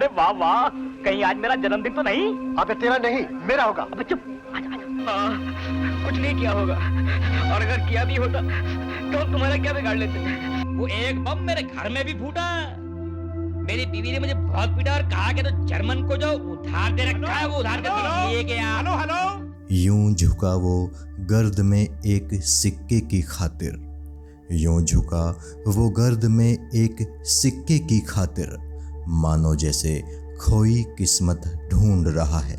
अरे वाह वाह, कहीं आज मेरा जन्मदिन तो नहीं? अबे तेरा नहीं, मेरा होगा। अबे चुप, आजा आजा। कुछ नहीं किया होगा, और अगर किया भी होता तो हम तुम्हारा क्या बिगाड़ लेते? वो एक बम मेरे घर में भी फूटा। मेरी बीवी ने मुझे बहुत पीटा और कहा कि तो जर्मन को जो उधार दे रखा है वो उधार कर ले गया। Hello hello. यूं झुका वो गर्द में एक सिक्के की खातिर, यूं झुका वो गर्द में एक सिक्के की खातिर, मानो जैसे खोई किस्मत ढूंढ रहा है।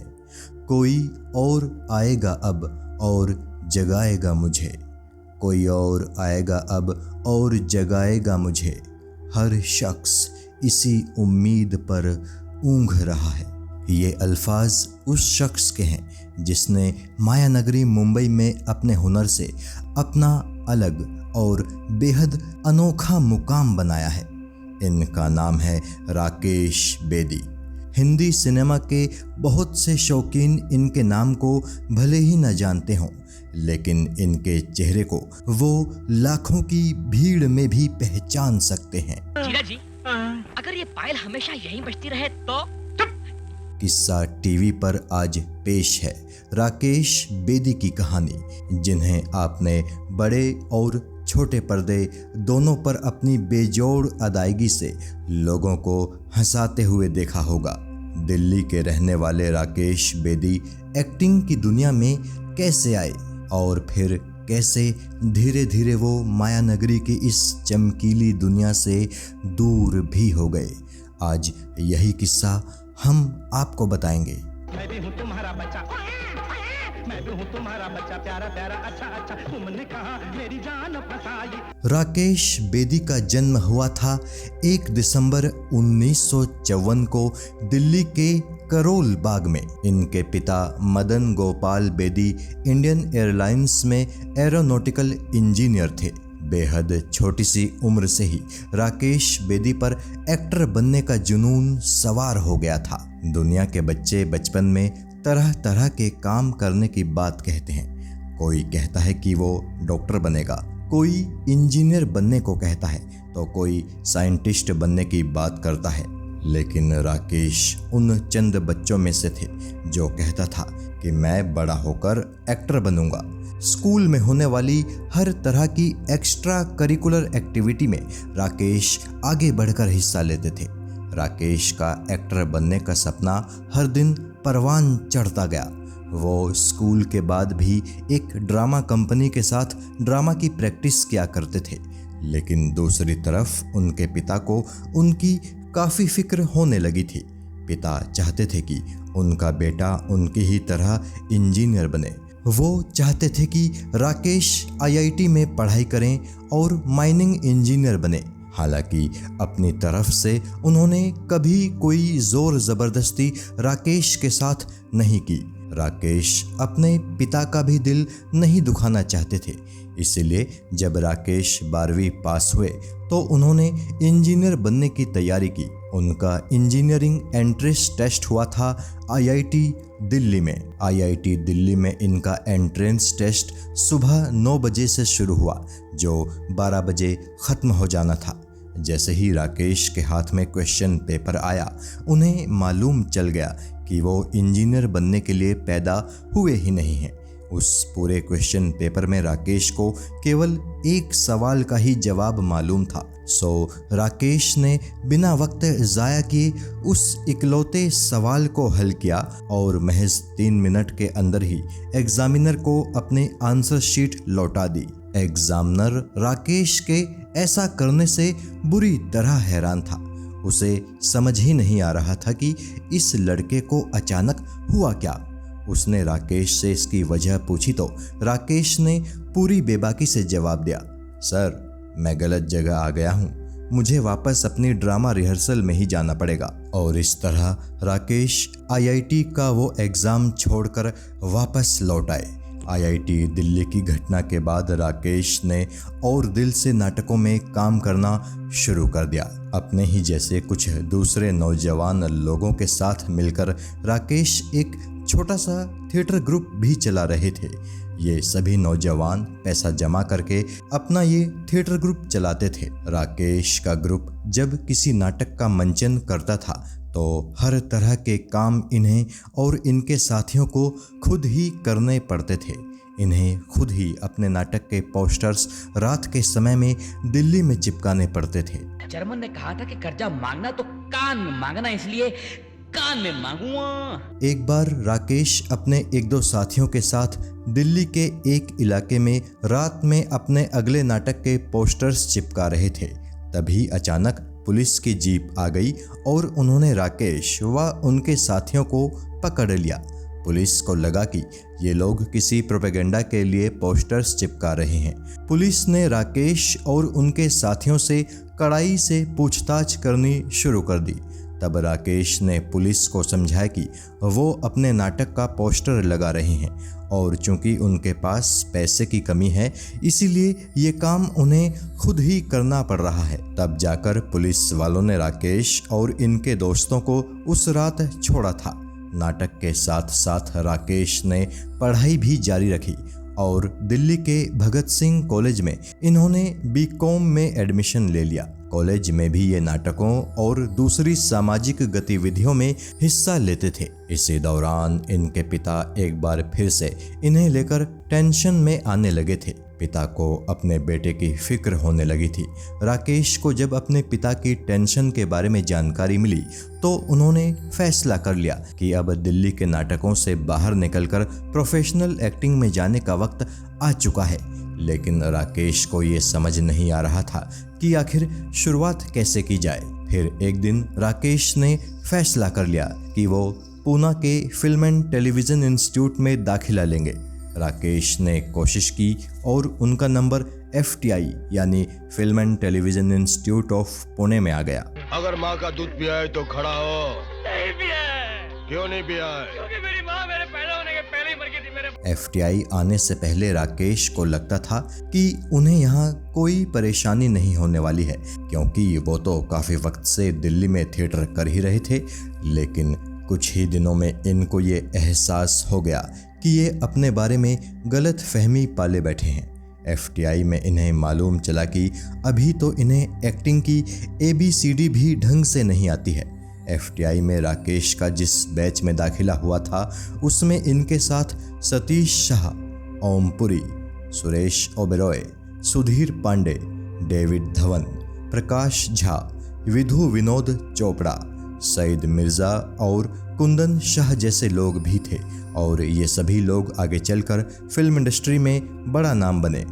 कोई और आएगा अब और जगाएगा मुझे, कोई और आएगा अब और जगाएगा मुझे। हर शख्स इसी उम्मीद पर ऊँघ रहा है। ये अल्फाज उस शख्स के हैं जिसने माया नगरी मुंबई में अपने हुनर से अपना अलग और बेहद अनोखा मुकाम बनाया है। इनका नाम है राकेश बेदी। हिंदी सिनेमा के बहुत से शौकीन इनके नाम को भले ही न जानते हों, लेकिन इनके चेहरे को वो लाखों की भीड़ में भी पहचान सकते हैं। जीजा जी, अगर ये पायल हमेशा यहीं बजती रहे तो? किस्सा टीवी पर आज पेश है राकेश बेदी की कहानी, जिन्हें आपने बड़े और छोटे पर्दे दोनों पर अपनी बेजोड़ अदायगी से लोगों को हंसाते हुए देखा होगा। दिल्ली के रहने वाले राकेश बेदी एक्टिंग की दुनिया में कैसे आए और फिर कैसे धीरे धीरे वो माया नगरी की इस चमकीली दुनिया से दूर भी हो गए, आज यही किस्सा हम आपको बताएंगे। मैं भी हूँ तुम्हारा बच्चा, मैं भी हूँ तुम्हारा बच्चा, प्यारा प्यारा अच्छा अच्छा, तुमने कहा मेरी जान फसाई। राकेश बेदी का जन्म हुआ था 1 दिसंबर 1954 को दिल्ली के करोल बाग में। इनके पिता मदन गोपाल बेदी इंडियन एयरलाइंस में एरोनॉटिकल इंजीनियर थे। बेहद छोटी सी उम्र से ही राकेश बेदी पर एक्टर बनने का जुनून सवार हो गया था। दुनिया के बच्चे बचपन में तरह तरह के काम करने की बात कहते हैं। कोई कहता है कि वो डॉक्टर बनेगा, कोई इंजीनियर बनने को कहता है, तो कोई साइंटिस्ट बनने की बात करता है। लेकिन राकेश उन चंद बच्चों में से थे जो कहता था कि मैं बड़ा होकर एक्टर बनूंगा। स्कूल में होने वाली हर तरह की एक्स्ट्रा करिकुलर एक्टिविटी में राकेश आगे बढ़कर हिस्सा लेते थे। राकेश का एक्टर बनने का सपना हर दिन परवान चढ़ता गया। वो स्कूल के बाद भी एक ड्रामा कंपनी के साथ ड्रामा की प्रैक्टिस किया करते थे, लेकिन दूसरी तरफ उनके पिता को उनकी काफ़ी फिक्र होने लगी थी। पिता चाहते थे कि उनका बेटा उनकी ही तरह इंजीनियर बने। वो चाहते थे कि राकेश आईआईटी में पढ़ाई करें और माइनिंग इंजीनियर बने। हालांकि अपनी तरफ से उन्होंने कभी कोई ज़ोर ज़बरदस्ती राकेश के साथ नहीं की। राकेश अपने पिता का भी दिल नहीं दुखाना चाहते थे, इसलिए जब राकेश 12वीं पास हुए तो उन्होंने इंजीनियर बनने की तैयारी की। उनका इंजीनियरिंग एंट्रेंस टेस्ट हुआ था आईआईटी दिल्ली में। आईआईटी दिल्ली में इनका एंट्रेंस टेस्ट सुबह 9 बजे से शुरू हुआ, जो 12 बजे ख़त्म हो जाना था। जैसे ही राकेश के हाथ में क्वेश्चन पेपर आया, उन्हें मालूम चल गया कि वो इंजीनियर बनने के लिए पैदा हुए ही नहीं हैं। उस पूरे क्वेश्चन पेपर में राकेश को केवल एक सवाल का ही जवाब मालूम था। सो राकेश ने बिना वक्त ज़ाया किए उस इकलौते सवाल को हल किया और महज 3 मिनट के अंदर ही एग्जामिनर को अपनी आंसर शीट लौटा दी। एग्जामिनर राकेश के ऐसा करने से बुरी तरह हैरान था। उसे समझ ही नहीं आ रहा था कि इस लड़के को अचानक हुआ क्या। उसने राकेश से इसकी वजह पूछी तो राकेश ने पूरी बेबाकी से जवाब दिया, सर मैं गलत जगह आ गया हूँ, मुझे वापस अपनी ड्रामा रिहर्सल में ही जाना पड़ेगा। और इस तरह राकेश आईआईटी का वो एग्ज़ाम छोड़कर वापस लौट आए। आईआईटी दिल्ली की घटना के बाद राकेश ने और दिल से नाटकों में काम करना शुरू कर दिया। अपने ही जैसे कुछ दूसरे नौजवान लोगों के साथ मिलकर राकेश एक छोटा सा थिएटर ग्रुप भी चला रहे थे। ये सभी नौजवान पैसा जमा करके अपना ये थिएटर ग्रुप चलाते थे। राकेश का ग्रुप जब किसी नाटक का मंचन करता था तो हर तरह के काम इन्हें और इनके साथियों को खुद ही करने पड़ते थे। इन्हें खुद ही अपने नाटक के पोस्टर्स रात के समय में दिल्ली में चिपकाने पड़ते थे। जर्मन ने कहा था कि कर्जा मांगना तो कान में मांगना, इसलिए कान में मांगूंगा। एक बार राकेश अपने एक दो साथियों के साथ दिल्ली के एक इलाके में रात में अपने अगले नाटक के पोस्टर्स चिपका रहे थे। तभी अचानक पुलिस की जीप आ गई और उन्होंने राकेश व उनके साथियों को पकड़ लिया। पुलिस को लगा कि ये लोग किसी प्रोपेगेंडा के लिए पोस्टर्स चिपका रहे हैं। पुलिस ने राकेश और उनके साथियों से कड़ाई से पूछताछ करनी शुरू कर दी। तब राकेश ने पुलिस को समझाया कि वो अपने नाटक का पोस्टर लगा रहे हैं और चूंकि उनके पास पैसे की कमी है इसीलिए ये काम उन्हें खुद ही करना पड़ रहा है। तब जाकर पुलिस वालों ने राकेश और इनके दोस्तों को उस रात छोड़ा था। नाटक के साथ साथ राकेश ने पढ़ाई भी जारी रखी और दिल्ली के भगत सिंह कॉलेज में इन्होंने बीकॉम में एडमिशन ले लिया। कॉलेज में भी ये नाटकों और दूसरी सामाजिक गतिविधियों में हिस्सा लेते थे। इसी दौरान इनके पिता एक बार फिर से इन्हें लेकर टेंशन में आने लगे थे। पिता को अपने बेटे की फिक्र होने लगी थी। राकेश को जब अपने पिता की टेंशन के बारे में जानकारी मिली तो उन्होंने फैसला कर लिया कि अब दिल्ली के नाटकों से बाहर निकलकर प्रोफेशनल एक्टिंग में जाने का वक्त आ चुका है। लेकिन राकेश को ये समझ नहीं आ रहा था कि आखिर शुरुआत कैसे की जाए। फिर एक दिन राकेश ने फैसला कर लिया कि वो पूना के फिल्म एंड टेलीविज़न इंस्टीट्यूट में दाखिला लेंगे। राकेश ने कोशिश की और उनका नंबर FTI यानी film and television institute of Pune में आ गया। अगर माँ का दूध पिया है तो खड़ा हो। नहीं पिया है। क्यों नहीं पिया है? क्योंकि मेरी माँ मेरे पैदा होने के पहले ही मर गई थी। मेरे FTI आने से पहले राकेश को लगता था कि उन्हें यहाँ कोई परेशानी नहीं होने वाली है, क्योंकि वो तो काफ़ी वक्त से दिल्ली में थिएटर कर ही रहे थे। लेकिन कुछ ही दिनों में इनको ये एहसास हो गया कि ये अपने बारे में गलत फहमी पाले बैठे हैं। FTI में इन्हें मालूम चला कि अभी तो इन्हें एक्टिंग की ABCD भी ढंग से नहीं आती है। FTI में राकेश का जिस बैच में दाखिला हुआ था उसमें इनके साथ सतीश शाह, ओमपुरी, सुरेश ओबेरॉय, सुधीर पांडे, डेविड धवन, प्रकाश झा, विधु विनोद चोपड़ा, सईद मिर्ज़ा और कुंदन शाह जैसे लोग भी थे और ये सभी लोग आगे चलकर फिल्म इंडस्ट्री में बड़ा नाम बने।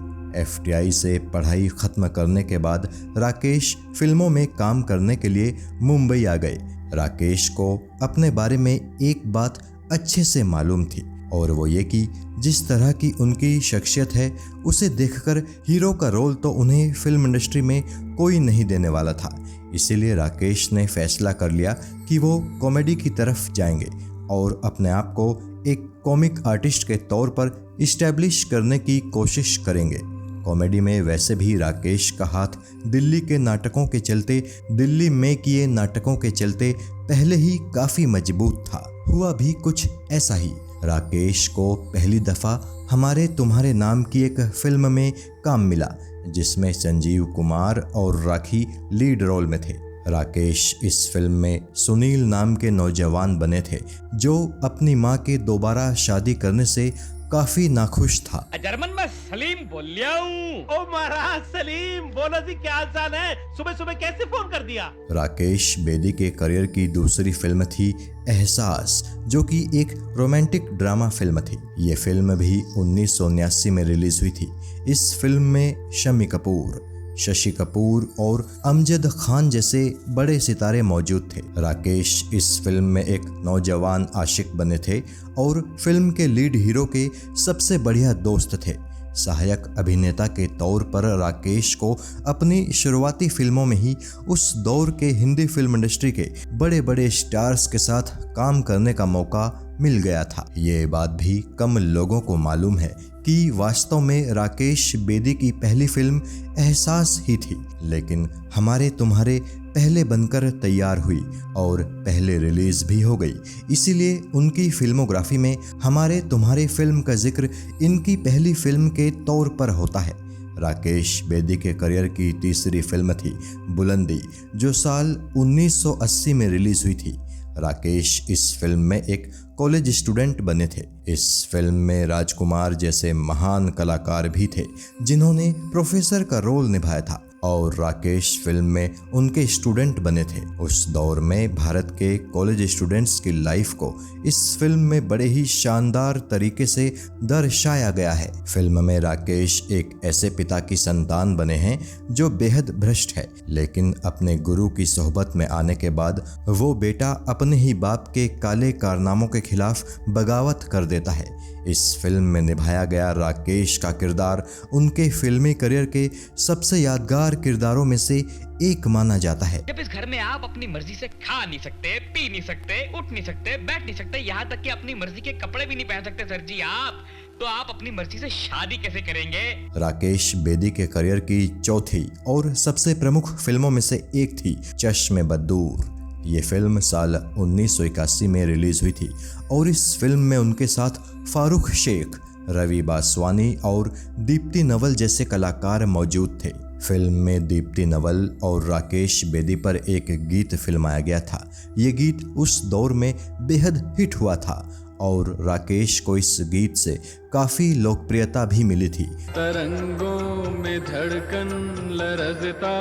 FTI से पढ़ाई ख़त्म करने के बाद राकेश फिल्मों में काम करने के लिए मुंबई आ गए। राकेश को अपने बारे में एक बात अच्छे से मालूम थी और वो ये कि जिस तरह की उनकी शख्सियत है उसे देखकर हीरो का रोल तो उन्हें फिल्म इंडस्ट्री में कोई नहीं देने वाला था। इसीलिए राकेश ने फैसला कर लिया कि वो कॉमेडी की तरफ जाएंगे और अपने आप को एक कॉमिक आर्टिस्ट के तौर पर इस्टेब्लिश करने की कोशिश करेंगे। कॉमेडी में वैसे भी राकेश का हाथ दिल्ली के नाटकों के चलते, दिल्ली में किए नाटकों के चलते पहले ही काफ़ी मजबूत था। हुआ भी कुछ ऐसा ही। राकेश को पहली दफ़ा हमारे तुम्हारे नाम की एक फिल्म में काम मिला जिसमें संजीव कुमार और राखी लीड रोल में थे। राकेश इस फिल्म में सुनील नाम के नौजवान बने थे जो अपनी मां के दोबारा शादी करने से काफी नाखुश था। जर्मन में सलीम बोल लिया हूँ। ओ महाराज सलीम, बोलो जी क्या हाल है? सुबह सुबह कैसे फोन कर दिया? राकेश बेदी के करियर की दूसरी फिल्म थी एहसास, जो कि एक रोमांटिक ड्रामा फिल्म थी। ये फिल्म भी 1979 में रिलीज हुई थी। इस फिल्म में शम्मी कपूर, शशि कपूर और अमजद खान जैसे बड़े सितारे मौजूद थे। राकेश इस फिल्म में एक नौजवान आशिक बने थे और फिल्म के लीड हीरो के सबसे बढ़िया दोस्त थे। सहायक अभिनेता के तौर पर राकेश को अपनी शुरुआती फिल्मों में ही उस दौर के हिंदी फिल्म इंडस्ट्री के बड़े बड़े स्टार्स के साथ काम करने का मौका मिल गया था। ये बात भी कम लोगों को मालूम है कि वास्तव में राकेश बेदी की पहली फिल्म एहसास ही थी, लेकिन हमारे तुम्हारे पहले बनकर तैयार हुई और पहले रिलीज भी हो गई। इसीलिए उनकी फिल्मोग्राफी में हमारे तुम्हारे फिल्म का जिक्र इनकी पहली फिल्म के तौर पर होता है। राकेश बेदी के करियर की तीसरी फिल्म थी बुलंदी, जो साल 1980 में रिलीज हुई थी। राकेश इस फिल्म में एक कॉलेज स्टूडेंट बने थे। इस फिल्म में राजकुमार जैसे महान कलाकार भी थे जिन्होंने प्रोफेसर का रोल निभाया था और राकेश फिल्म में उनके स्टूडेंट बने थे। उस दौर में भारत के कॉलेज स्टूडेंट्स की लाइफ को इस फिल्म में बड़े ही शानदार तरीके से दर्शाया गया है। फिल्म में राकेश एक ऐसे पिता की संतान बने हैं जो बेहद भ्रष्ट है, लेकिन अपने गुरु की सोहबत में आने के बाद वो बेटा अपने ही बाप के काले कारनामों के खिलाफ बगावत कर देता है। इस फिल्म में निभाया गया राकेश का किरदार उनके फिल्मी करियर के सबसे यादगार किरदारों में से एक माना जाता है। जब इस घर में आप अपनी मर्जी से खा नहीं सकते, पी नहीं सकते, उठ नहीं सकते, बैठ नहीं सकते, यहाँ तक कि अपनी मर्जी के कपड़े भी नहीं पहन सकते सर जी आप, तो आप अपनी मर्जी से शादी कैसे करेंगे? राकेश बेदी के करियर की चौथी और सबसे प्रमुख फिल्मों में से एक थी चश्मे बदूर। ये फिल्म साल 1981 में रिलीज हुई थी और इस फिल्म में उनके साथ फारूक शेख, रवि बासवानी और दीप्ति नवल जैसे कलाकार मौजूद थे। फिल्म में दीप्ति नवल और राकेश बेदी पर एक गीत फिल्माया गया था। ये गीत उस दौर में बेहद हिट हुआ था और राकेश को इस गीत से काफी लोकप्रियता भी मिली थी। तरंगों में धड़कन लरजता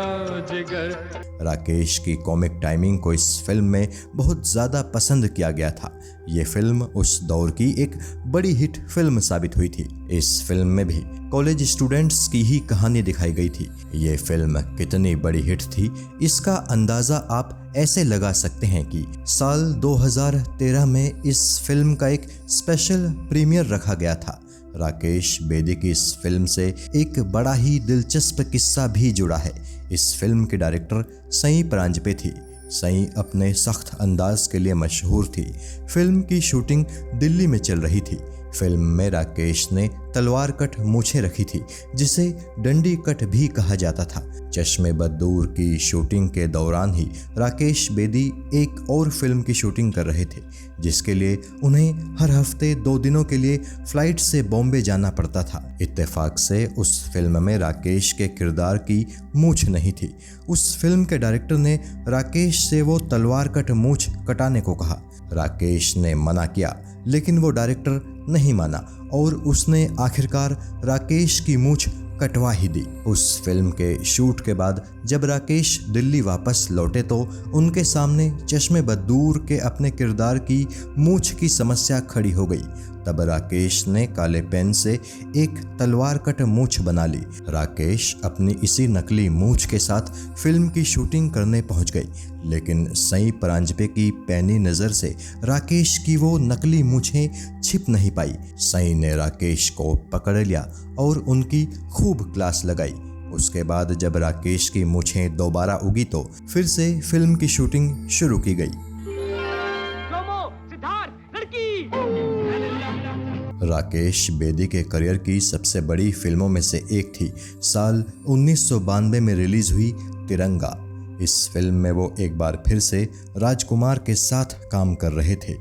जिगर। राकेश की कॉमिक टाइमिंग को इस फिल्म में बहुत ज़्यादा पसंद किया गया था। ये फिल्म उस दौर की एक बड़ी हिट फिल्म साबित हुई थी। इस फिल्म में भी कॉलेज स्टूडेंट्स की ही कहानी दिखाई गई थी। ये फिल्म कितनी बड़ी हिट थी इसका अंदाज़ा आप ऐसे लगा सकते हैं कि साल 2013 में इस फिल्म का एक स्पेशल प्रीमियर रखा गया था। राकेश बेदी की इस फिल्म से एक बड़ा ही दिलचस्प किस्सा भी जुड़ा है। इस फिल्म के डायरेक्टर सई परांजपे थी। सई अपने सख्त अंदाज के लिए मशहूर थी। फिल्म की शूटिंग दिल्ली में चल रही थी। फिल्म में राकेश ने तलवार कट मूछें रखी थी जिसे डंडी कट भी कहा जाता था। चश्मे बदूर की शूटिंग के दौरान ही राकेश बेदी एक और फिल्म की शूटिंग कर रहे थे जिसके लिए उन्हें हर हफ्ते 2 दिनों के लिए फ्लाइट से बॉम्बे जाना पड़ता था। इत्तेफाक से उस फिल्म में राकेश के किरदार की मूछ नहीं थी। उस फिल्म के डायरेक्टर ने राकेश से वो तलवार कट मूछ कटाने को कहा। राकेश ने मना किया लेकिन वो डायरेक्टर नहीं माना और उसने आखिरकार राकेश की मूछ कटवा ही दी। उस फिल्म के शूट के बाद जब राकेश दिल्ली वापस लौटे तो उनके सामने चश्मे बदूर के अपने किरदार की मूछ की समस्या खड़ी हो गई। तब राकेश ने काले पेन से एक तलवार कट मूछ बना ली। राकेश अपनी इसी नकली मूछ के साथ फिल्म की शूटिंग करने पहुंच गई, लेकिन सई परांजपे की पैनी नज़र से राकेश की वो नकली मूछें छिप नहीं पाई। सई ने राकेश को पकड़ लिया और उनकी खूब क्लास लगाई। उसके बाद जब राकेश की मूछें दोबारा उगी तो फिर से फिल्म की शूटिंग शुरू की गई। राकेश बेदी के करियर की सबसे बड़ी फिल्मों में से एक थी साल 1992 में रिलीज हुई तिरंगा। इस फिल्म में वो एक बार फिर से राजकुमार के साथ काम कर रहे थे।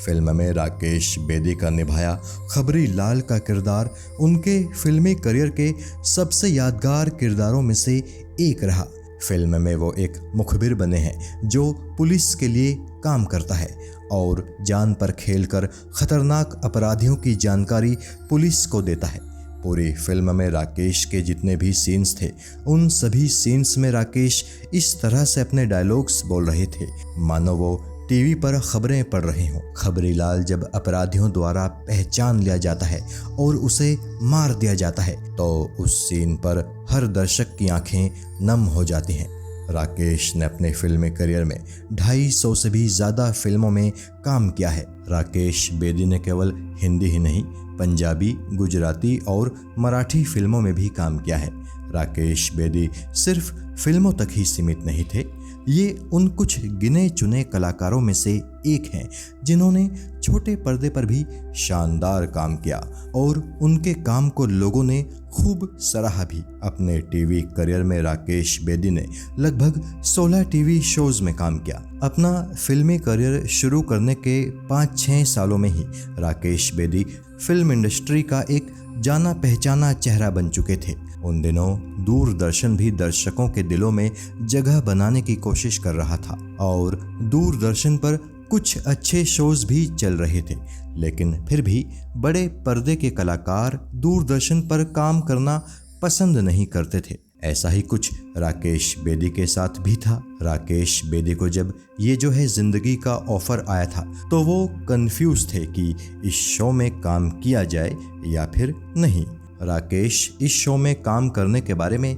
फिल्म में राकेश बेदी का निभाया खबरी लाल का किरदार उनके फिल्मी करियर के सबसे यादगार किरदारों में से एक रहा। फिल्म में वो एक मुखबिर बने हैं जो पुलिस के लिए काम करता है और जान पर खेलकर खतरनाक अपराधियों की जानकारी पुलिस को देता है। पूरी फिल्म में राकेश के जितने भी सीन्स थे उन सभी सीन्स में राकेश इस तरह से अपने डायलॉग्स बोल रहे थे मानो वो टीवी पर खबरें पढ़ रहे हों। खबरीलाल जब अपराधियों द्वारा पहचान लिया जाता है और उसे मार दिया जाता है तो उस सीन पर हर दर्शक की आंखें नम हो जाती हैं। राकेश ने अपने फिल्मी करियर में 250 से भी ज़्यादा फिल्मों में काम किया है। राकेश बेदी ने केवल हिंदी ही नहीं पंजाबी, गुजराती और मराठी फिल्मों में भी काम किया है। राकेश बेदी सिर्फ फिल्मों तक ही सीमित नहीं थे, ये उन कुछ गिने चुने कलाकारों में से एक हैं जिन्होंने छोटे पर्दे पर भी शानदार काम किया और उनके काम को लोगों ने खूब सराहा भी। अपने टीवी करियर में राकेश बेदी ने लगभग 16 टीवी शोज में काम किया। अपना फिल्मी करियर शुरू करने के 5-6 सालों में ही राकेश बेदी फिल्म इंडस्ट्री का एक जाना पहचाना चेहरा बन चुके थे। उन दिनों दूरदर्शन भी दर्शकों के दिलों में जगह बनाने की कोशिश कर रहा था और दूरदर्शन पर कुछ अच्छे शोज भी चल रहे थे, लेकिन फिर भी बड़े पर्दे के कलाकार दूरदर्शन पर काम करना पसंद नहीं करते थे। ऐसा ही कुछ राकेश बेदी के साथ भी था। राकेश बेदी को जब ये जो है जिंदगी का ऑफर आया था तो वो कंफ्यूज थे कि इस शो में काम किया जाए या फिर नहीं। राकेश इस शो में काम करने के बारे में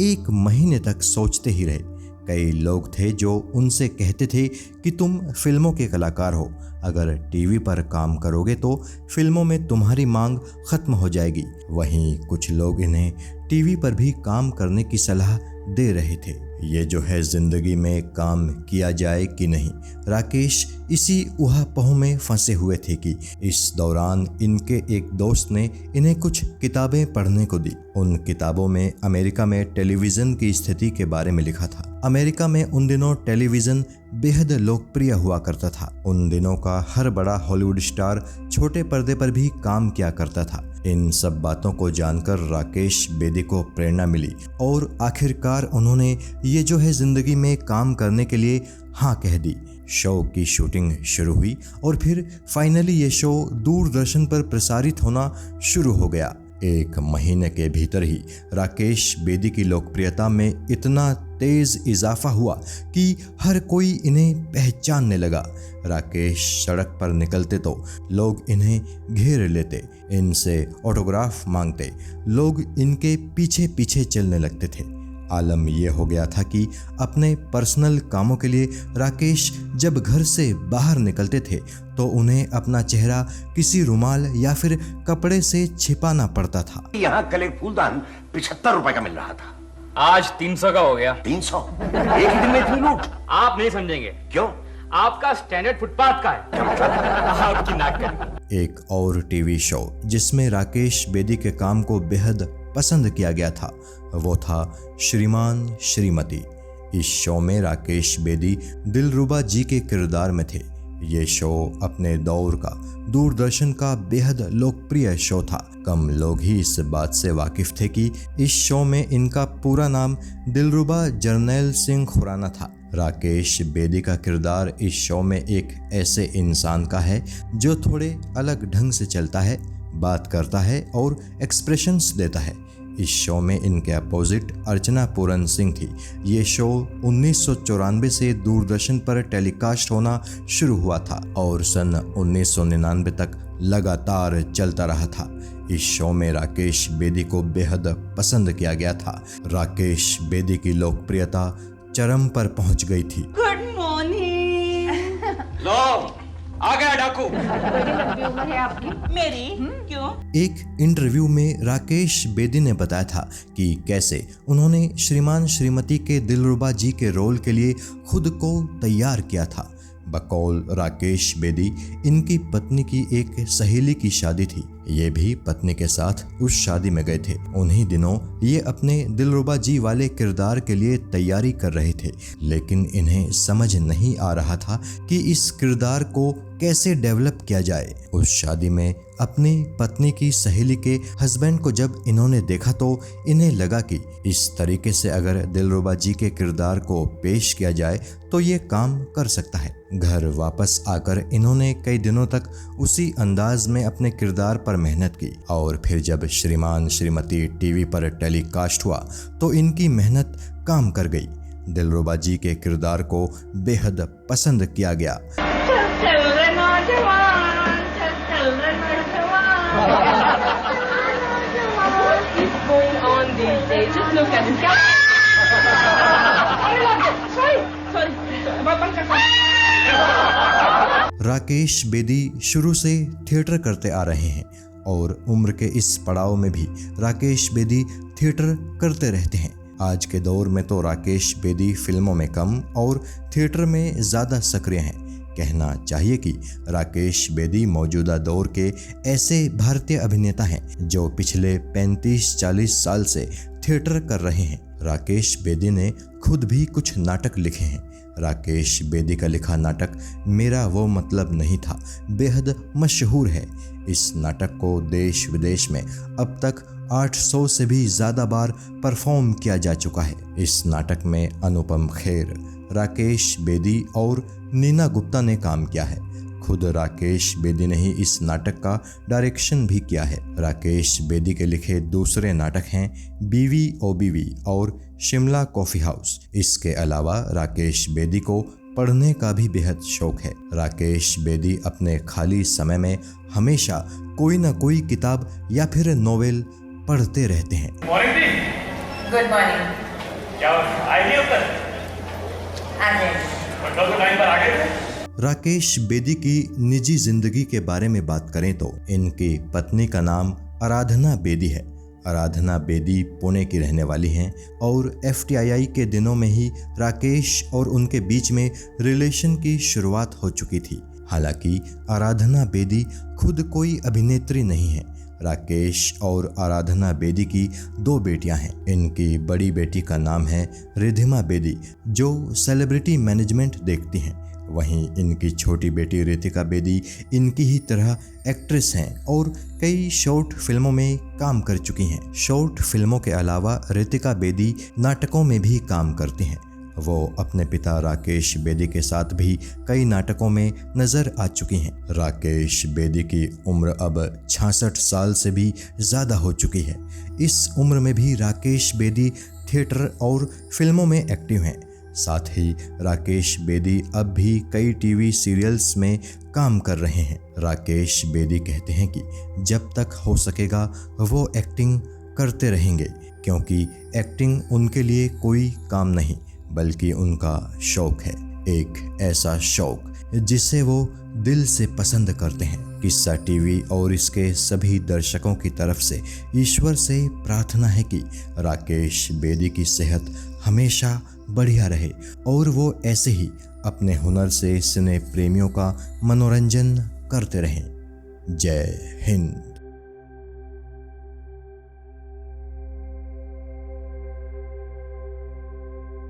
1 महीने तक सोचते ही रहे। कई लोग थे जो उनसे कहते थे कि तुम फिल्मों के कलाकार हो, अगर टीवी पर काम करोगे तो फिल्मों में तुम्हारी मांग खत्म हो जाएगी। वहीं कुछ लोग इन्हें टीवी पर भी काम करने की सलाह दे रहे थे। ये जो है जिंदगी में काम किया जाए कि नहीं, राकेश इसी उहापोह में फंसे हुए थे कि इस दौरान इनके एक दोस्त ने इन्हें कुछ किताबें पढ़ने को दी। उन किताबों में अमेरिका में टेलीविज़न की स्थिति के बारे में लिखा था। अमेरिका में उन दिनों टेलीविज़न बेहद लोकप्रिय हुआ करता था। उन दिनों का हर बड़ा हॉलीवुड स्टार छोटे पर्दे पर भी काम किया करता था। इन सब बातों को जानकर राकेश बेदी को प्रेरणा मिली और आखिरकार उन्होंने ये जो है जिंदगी में काम करने के लिए हाँ कह दी। शो की शूटिंग शुरू हुई और फिर फाइनली ये शो दूरदर्शन पर प्रसारित होना शुरू हो गया। 1 महीने के भीतर ही राकेश बेदी की लोकप्रियता में इतना तेज इजाफा हुआ कि हर कोई इन्हें पहचानने लगा। राकेश सड़क पर निकलते तो लोग इन्हें घेर लेते, इनसे ऑटोग्राफ मांगते, लोग इनके पीछे पीछे चलने लगते थे। आलम यह हो गया था कि अपने पर्सनल कामों के लिए राकेश जब घर से बाहर निकलते थे तो उन्हें अपना चेहरा किसी रुमाल या फिर कपड़े से छिपाना पड़ता था। यहाँ कल एक फूलदान 75 रुपए का मिल रहा था, आज 300 का हो गया। 300? एक ही दिन में इतनी लूट? आप नहीं समझेंगे। क्यों? आपका स्टैंडर्ड फुटपाथ का है। आपकी नाक करी। एक और टीवी शो जिसमें राकेश बेदी के काम को बेहद पसंद किया गया था वो था श्रीमान श्रीमती। इस शो में राकेश बेदी दिलरुबा जी के किरदार में थे। ये शो अपने दौर का दूरदर्शन का बेहद लोकप्रिय शो था। कम लोग ही इस बात से वाकिफ थे कि इस शो में इनका पूरा नाम दिलरुबा जरनैल सिंह खुराना था। राकेश बेदी का किरदार इस शो में एक ऐसे इंसान का है जो थोड़े अलग ढंग से चलता है, बात करता है और एक्सप्रेशंस देता है। इस शो में इनके अपोजिट अर्चना पूरन सिंह थी। ये शो 1994 से दूरदर्शन पर टेलीकास्ट होना शुरू हुआ था और सन 1999 तक लगातार चलता रहा था। इस शो में राकेश बेदी को बेहद पसंद किया गया था। राकेश बेदी की लोकप्रियता चरम पर पहुंच गई थी। Good morning. लो आ गया डाकू। बड़ी लंबी उम्र है आपकी। मेरी? क्यों? एक इंटरव्यू में राकेश बेदी ने बताया था कि कैसे उन्होंने श्रीमान श्रीमती के दिलरुबा जी के रोल के लिए खुद को तैयार किया था। बकौल राकेश बेदी इनकी पत्नी की एक सहेली की शादी थी। ये भी पत्नी के साथ उस शादी में गए थे। उन्हीं दिनों ये अपने दिलरुबा जी वाले किरदार के लिए तैयारी कर रहे थे, लेकिन इन्हें समझ नहीं आ रहा था कि इस किरदार को कैसे डेवलप किया जाए। उस शादी में अपनी पत्नी की सहेली के हस्बैंड को जब इन्होंने देखा तो इन्हें लगा कि इस तरीके से अगर दिलरुबा जी के किरदार को पेश किया जाए तो ये काम कर सकता है। घर वापस आकर इन्होंने कई दिनों तक उसी अंदाज में अपने किरदार पर मेहनत की और फिर जब श्रीमान श्रीमती टीवी पर टेलीकास्ट हुआ तो इनकी मेहनत काम कर गई। दिलरुबा जी के किरदार को बेहद पसंद किया गया। राकेश बेदी शुरू से थिएटर करते आ रहे हैं और उम्र के इस पड़ाव में भी राकेश बेदी थिएटर करते रहते हैं। आज के दौर में तो राकेश बेदी फिल्मों में कम और थिएटर में ज़्यादा सक्रिय हैं। कहना चाहिए कि राकेश बेदी मौजूदा दौर के ऐसे भारतीय अभिनेता हैं जो पिछले 35-40 साल से थिएटर कर रहे हैं। राकेश बेदी ने खुद भी कुछ नाटक लिखे हैं। राकेश बेदी का लिखा नाटक मेरा वो मतलब नहीं था बेहद मशहूर है। इस नाटक को देश विदेश में अब तक 800 से भी ज़्यादा बार परफॉर्म किया जा चुका है। इस नाटक में अनुपम खेर, राकेश बेदी और नीना गुप्ता ने काम किया है। खुद राकेश बेदी ने ही इस नाटक का डायरेक्शन भी किया है। राकेश बेदी के लिखे दूसरे नाटक हैं बीवी ओ बीवी और शिमला कॉफी हाउस। इसके अलावा राकेश बेदी को पढ़ने का भी बेहद शौक है। राकेश बेदी अपने खाली समय में हमेशा कोई ना कोई किताब या फिर नोवेल पढ़ते रहते हैं। Good morning. क्या आएगी अब तक? टाइम पर आ गए थे? राकेश बेदी की निजी जिंदगी के बारे में बात करें तो इनकी पत्नी का नाम आराधना बेदी है। आराधना बेदी पुणे की रहने वाली हैं और FTII के दिनों में ही राकेश और उनके बीच में रिलेशन की शुरुआत हो चुकी थी। हालांकि आराधना बेदी खुद कोई अभिनेत्री नहीं है। राकेश और आराधना बेदी की 2 बेटियां हैं। इनकी बड़ी बेटी का नाम है रिधिमा बेदी जो सेलिब्रिटी मैनेजमेंट देखती हैं। वहीं इनकी छोटी बेटी रितिका बेदी इनकी ही तरह एक्ट्रेस हैं और कई शॉर्ट फिल्मों में काम कर चुकी हैं। शॉर्ट फिल्मों के अलावा रितिका बेदी नाटकों में भी काम करती हैं। वो अपने पिता राकेश बेदी के साथ भी कई नाटकों में नजर आ चुकी हैं। राकेश बेदी की उम्र अब 66 साल से भी ज़्यादा हो चुकी है। इस उम्र में भी राकेश बेदी थिएटर और फिल्मों में एक्टिव हैं। साथ ही राकेश बेदी अब भी कई टीवी सीरियल्स में काम कर रहे हैं। राकेश बेदी कहते हैं कि जब तक हो सकेगा वो एक्टिंग करते रहेंगे, क्योंकि एक्टिंग उनके लिए कोई काम नहीं बल्कि उनका शौक है। एक ऐसा शौक जिसे वो दिल से पसंद करते हैं। किस्सा टीवी और इसके सभी दर्शकों की तरफ से ईश्वर से प्रार्थना है कि राकेश बेदी की सेहत हमेशा बढ़िया रहे और वो ऐसे ही अपने हुनर से सिने प्रेमियों का मनोरंजन करते रहें। जय हिंद।